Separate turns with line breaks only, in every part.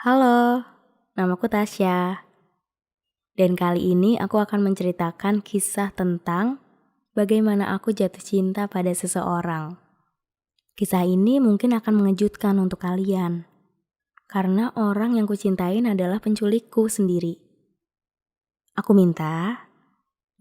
Halo, namaku Tasya. Dan kali ini aku akan menceritakan kisah tentang bagaimana aku jatuh cinta pada seseorang. Kisah ini mungkin akan mengejutkan untuk kalian, karena orang yang kucintain adalah penculikku sendiri. Aku minta,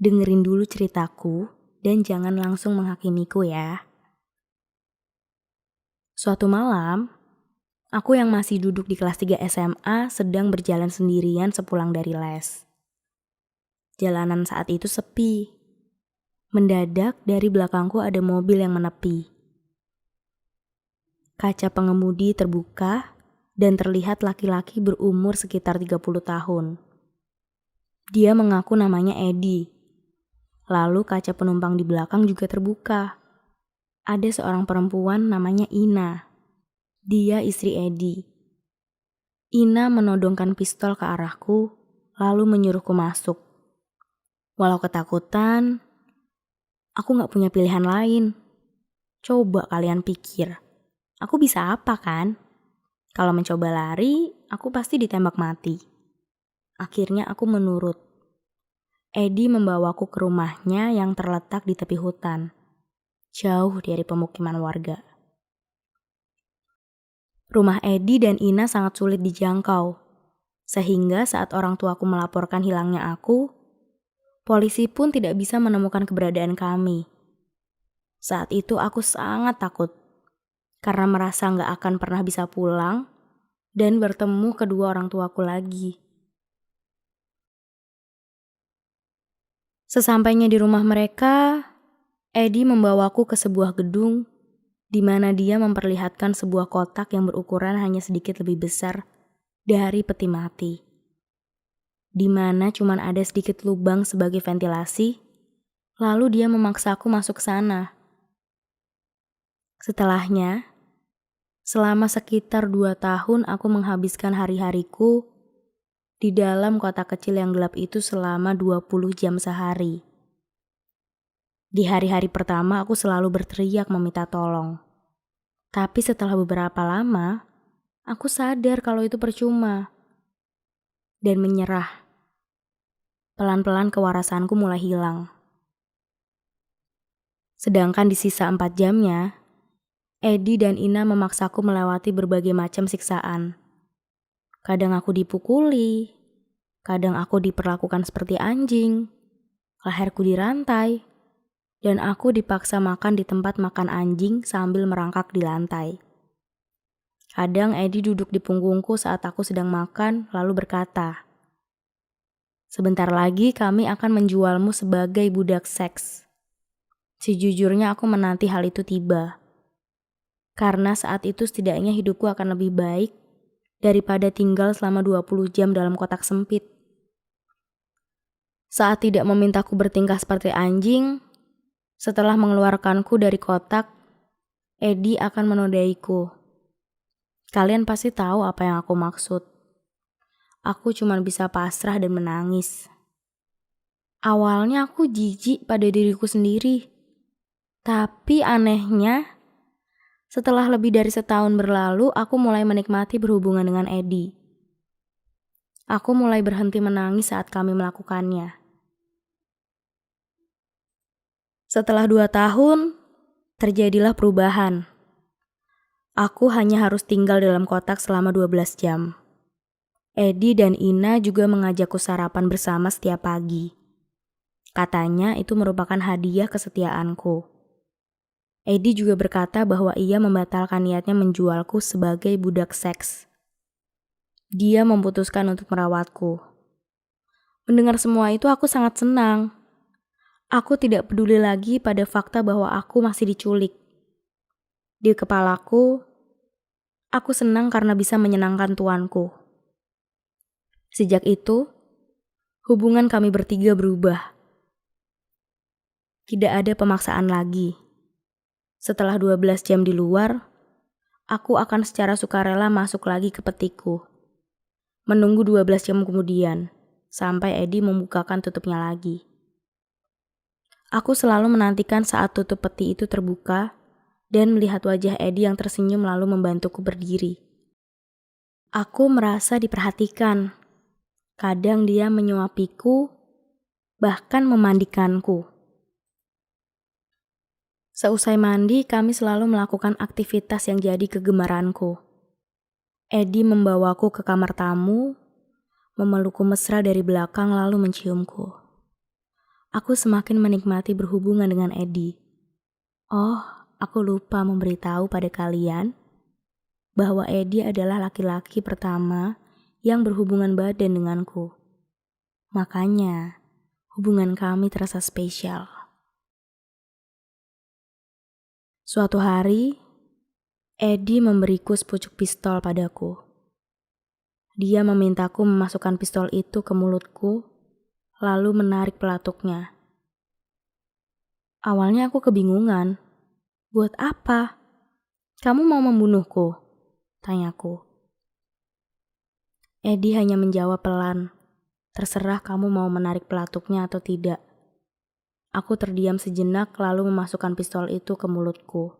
dengerin dulu ceritaku dan jangan langsung menghakimiku ya. Suatu malam, aku yang masih duduk di kelas 3 SMA sedang berjalan sendirian sepulang dari les. Jalanan saat itu sepi. Mendadak dari belakangku ada mobil yang menepi. Kaca pengemudi terbuka dan terlihat laki-laki berumur sekitar 30 tahun. Dia mengaku namanya Edi. Lalu kaca penumpang di belakang juga terbuka. Ada seorang perempuan namanya Ina. Dia istri Edi. Ina menodongkan pistol ke arahku, lalu menyuruhku masuk. Walau ketakutan, aku gak punya pilihan lain. Coba kalian pikir, aku bisa apa kan? Kalau mencoba lari, aku pasti ditembak mati. Akhirnya aku menurut. Edi membawaku ke rumahnya yang terletak di tepi hutan, jauh dari pemukiman warga. Rumah Edi dan Ina sangat sulit dijangkau, sehingga saat orang tuaku melaporkan hilangnya aku, polisi pun tidak bisa menemukan keberadaan kami. Saat itu aku sangat takut, karena merasa gak akan pernah bisa pulang dan bertemu kedua orang tuaku lagi. Sesampainya di rumah mereka, Edi membawaku ke sebuah gedung di mana dia memperlihatkan sebuah kotak yang berukuran hanya sedikit lebih besar dari peti mati. Di mana cuma ada sedikit lubang sebagai ventilasi, lalu dia memaksaku masuk ke sana. Setelahnya, selama sekitar 2 tahun aku menghabiskan hari-hariku di dalam kotak kecil yang gelap itu selama 20 jam sehari. Di hari-hari pertama aku selalu berteriak meminta tolong. Tapi setelah beberapa lama, aku sadar kalau itu percuma. Dan menyerah. Pelan-pelan kewarasanku mulai hilang. Sedangkan di sisa 4 jamnya, Edi dan Ina memaksaku melewati berbagai macam siksaan. Kadang aku dipukuli, kadang aku diperlakukan seperti anjing, leherku dirantai, dan aku dipaksa makan di tempat makan anjing sambil merangkak di lantai. Kadang Edi duduk di punggungku saat aku sedang makan lalu berkata, "Sebentar lagi kami akan menjualmu sebagai budak seks." Sejujurnya aku menanti hal itu tiba. Karena saat itu setidaknya hidupku akan lebih baik daripada tinggal selama 20 jam dalam kotak sempit. Saat tidak memintaku bertingkah seperti anjing, setelah mengeluarkanku dari kotak, Edi akan menodaiku. Kalian pasti tahu apa yang aku maksud. Aku cuma bisa pasrah dan menangis. Awalnya aku jijik pada diriku sendiri. Tapi anehnya, setelah lebih dari setahun berlalu, aku mulai menikmati berhubungan dengan Edi. Aku mulai berhenti menangis saat kami melakukannya. Setelah 2 tahun, terjadilah perubahan. Aku hanya harus tinggal dalam kotak selama 12 jam. Edi dan Ina juga mengajakku sarapan bersama setiap pagi. Katanya itu merupakan hadiah kesetiaanku. Edi juga berkata bahwa ia membatalkan niatnya menjualku sebagai budak seks. Dia memutuskan untuk merawatku. Mendengar semua itu aku sangat senang. Aku tidak peduli lagi pada fakta bahwa aku masih diculik. Di kepalaku, aku senang karena bisa menyenangkan tuanku. Sejak itu, hubungan kami bertiga berubah. Tidak ada pemaksaan lagi. Setelah 12 jam di luar, aku akan secara sukarela masuk lagi ke petiku. Menunggu 12 jam kemudian, sampai Edi membukakan tutupnya lagi. Aku selalu menantikan saat tutup peti itu terbuka dan melihat wajah Edi yang tersenyum lalu membantuku berdiri. Aku merasa diperhatikan. Kadang dia menyuapiku, bahkan memandikanku. Seusai mandi, kami selalu melakukan aktivitas yang jadi kegemaranku. Edi membawaku ke kamar tamu, memelukku mesra dari belakang lalu menciumku. Aku semakin menikmati berhubungan dengan Edi. Oh, aku lupa memberitahu pada kalian bahwa Edi adalah laki-laki pertama yang berhubungan badan denganku. Makanya, hubungan kami terasa spesial. Suatu hari, Edi memberiku sepucuk pistol padaku. Dia memintaku memasukkan pistol itu ke mulutku, lalu menarik pelatuknya. Awalnya aku kebingungan. Buat apa? Kamu mau membunuhku? Tanyaku. Edi hanya menjawab pelan. Terserah kamu mau menarik pelatuknya atau tidak. Aku terdiam sejenak lalu memasukkan pistol itu ke mulutku.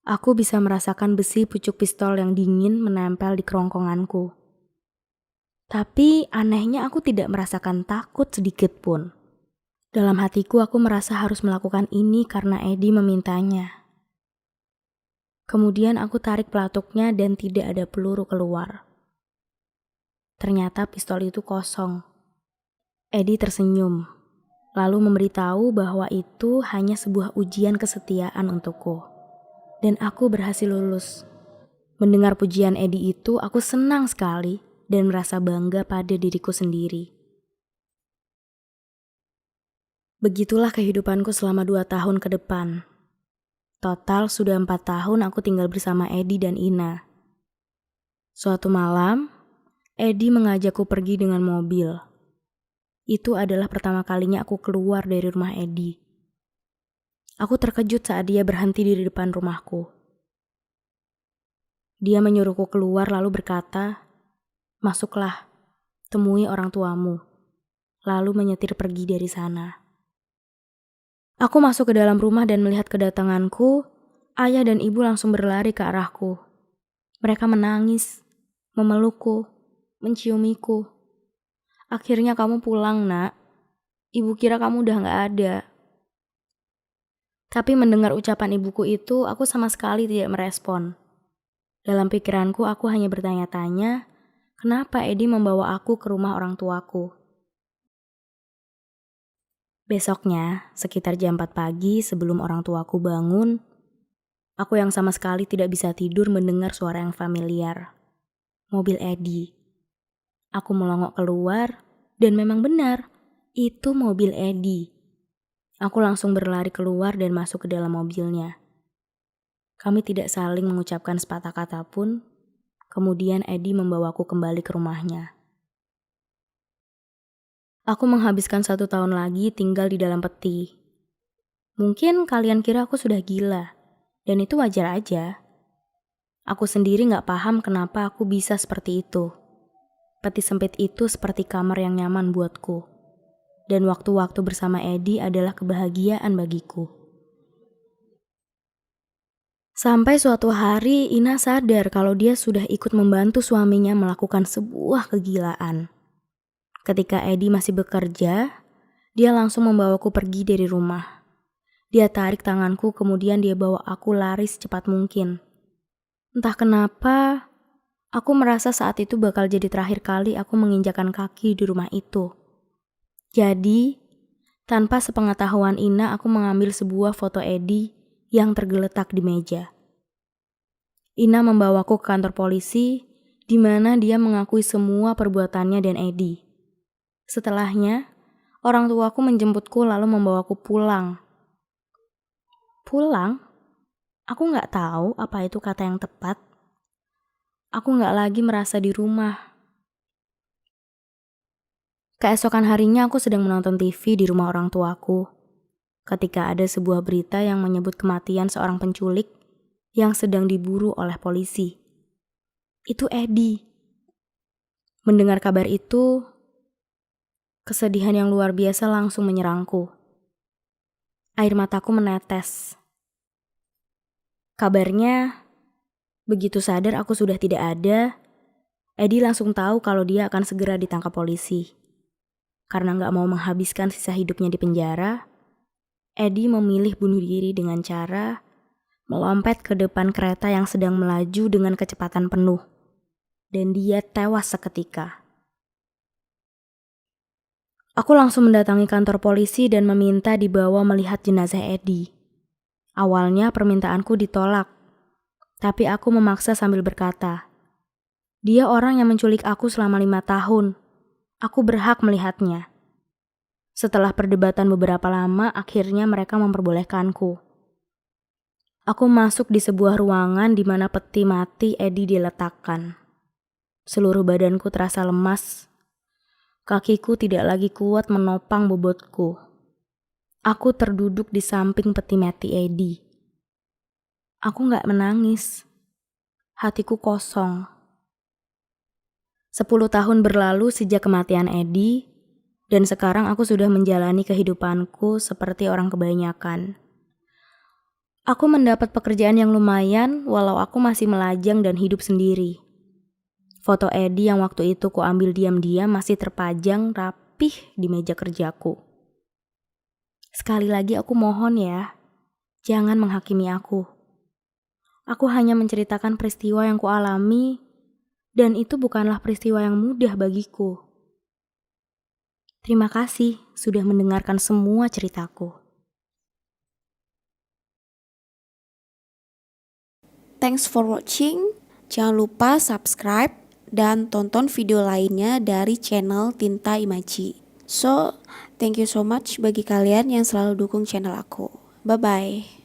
Aku bisa merasakan besi pucuk pistol yang dingin menempel di kerongkonganku. Tapi anehnya aku tidak merasakan takut sedikit pun. Dalam hatiku aku merasa harus melakukan ini karena Edi memintanya. Kemudian aku tarik pelatuknya dan tidak ada peluru keluar. Ternyata pistol itu kosong. Edi tersenyum, lalu memberitahu bahwa itu hanya sebuah ujian kesetiaan untukku. Dan aku berhasil lulus. Mendengar pujian Edi itu, aku senang sekali dan merasa bangga pada diriku sendiri. Begitulah kehidupanku selama 2 tahun ke depan. Total sudah 4 tahun aku tinggal bersama Edi dan Ina. Suatu malam, Edi mengajakku pergi dengan mobil. Itu adalah pertama kalinya aku keluar dari rumah Edi. Aku terkejut saat dia berhenti di depan rumahku. Dia menyuruhku keluar lalu berkata, "Masuklah, temui orang tuamu." Lalu menyetir pergi dari sana. Aku masuk ke dalam rumah dan melihat kedatanganku, ayah dan ibu langsung berlari ke arahku. Mereka menangis, memelukku, menciumiku. "Akhirnya kamu pulang, Nak. Ibu kira kamu udah gak ada." Tapi mendengar ucapan ibuku itu, aku sama sekali tidak merespon. Dalam pikiranku, aku hanya bertanya-tanya, kenapa Edi membawa aku ke rumah orang tuaku. Besoknya, sekitar jam 4 pagi sebelum orang tuaku bangun, aku yang sama sekali tidak bisa tidur mendengar suara yang familiar. Mobil Edi. Aku melongok keluar, dan memang benar, itu mobil Edi. Aku langsung berlari keluar dan masuk ke dalam mobilnya. Kami tidak saling mengucapkan sepatah kata pun, kemudian Edi membawaku kembali ke rumahnya. Aku menghabiskan 1 tahun lagi tinggal di dalam peti. Mungkin kalian kira aku sudah gila, dan itu wajar aja. Aku sendiri gak paham kenapa aku bisa seperti itu. Peti sempit itu seperti kamar yang nyaman buatku. Dan waktu-waktu bersama Edi adalah kebahagiaan bagiku. Sampai suatu hari Ina sadar kalau dia sudah ikut membantu suaminya melakukan sebuah kegilaan. Ketika Edi masih bekerja, dia langsung membawaku pergi dari rumah. Dia tarik tanganku kemudian dia bawa aku lari secepat mungkin. Entah kenapa, aku merasa saat itu bakal jadi terakhir kali aku menginjakan kaki di rumah itu. Jadi, tanpa sepengetahuan Ina aku mengambil sebuah foto Edi yang tergeletak di meja. Ina membawaku ke kantor polisi, di mana dia mengakui semua perbuatannya dan Edi. Setelahnya, orang tuaku menjemputku lalu membawaku pulang. Pulang? Aku gak tahu apa itu kata yang tepat. Aku gak lagi merasa di rumah. Keesokan harinya aku sedang menonton TV di rumah orang tuaku. Ketika ada sebuah berita yang menyebut kematian seorang penculik yang sedang diburu oleh polisi. Itu Edi. Mendengar kabar itu, kesedihan yang luar biasa langsung menyerangku. Air mataku menetes. Kabarnya, Begitu sadar aku sudah tidak ada, Edi langsung tahu kalau dia akan segera ditangkap polisi. Karena nggak mau menghabiskan sisa hidupnya di penjara, Edi memilih bunuh diri dengan cara melompet ke depan kereta yang sedang melaju dengan kecepatan penuh. Dan dia tewas seketika. Aku langsung mendatangi kantor polisi dan meminta dibawa melihat jenazah Edi. Awalnya permintaanku ditolak, tapi aku memaksa sambil berkata, "Dia orang yang menculik aku selama 5 tahun. Aku berhak melihatnya." Setelah perdebatan beberapa lama, akhirnya mereka memperbolehkanku. Aku masuk di sebuah ruangan di mana peti mati Edi diletakkan. Seluruh badanku terasa lemas. Kakiku tidak lagi kuat menopang bobotku. Aku terduduk di samping peti mati Edi. Aku gak menangis. Hatiku kosong. 10 tahun berlalu sejak kematian Edi, dan sekarang aku sudah menjalani kehidupanku seperti orang kebanyakan. Aku mendapat pekerjaan yang lumayan walau aku masih melajang dan hidup sendiri. Foto Edi yang waktu itu ku ambil diam-diam masih terpajang rapih di meja kerjaku. Sekali lagi aku mohon ya, jangan menghakimi aku. Aku hanya menceritakan peristiwa yang ku alami, dan itu bukanlah peristiwa yang mudah bagiku. Terima kasih sudah mendengarkan semua ceritaku.
Thanks for watching. Jangan lupa subscribe dan tonton video lainnya dari channel Tinta Imaji. So, thank you so much bagi kalian yang selalu dukung channel aku. Bye-bye.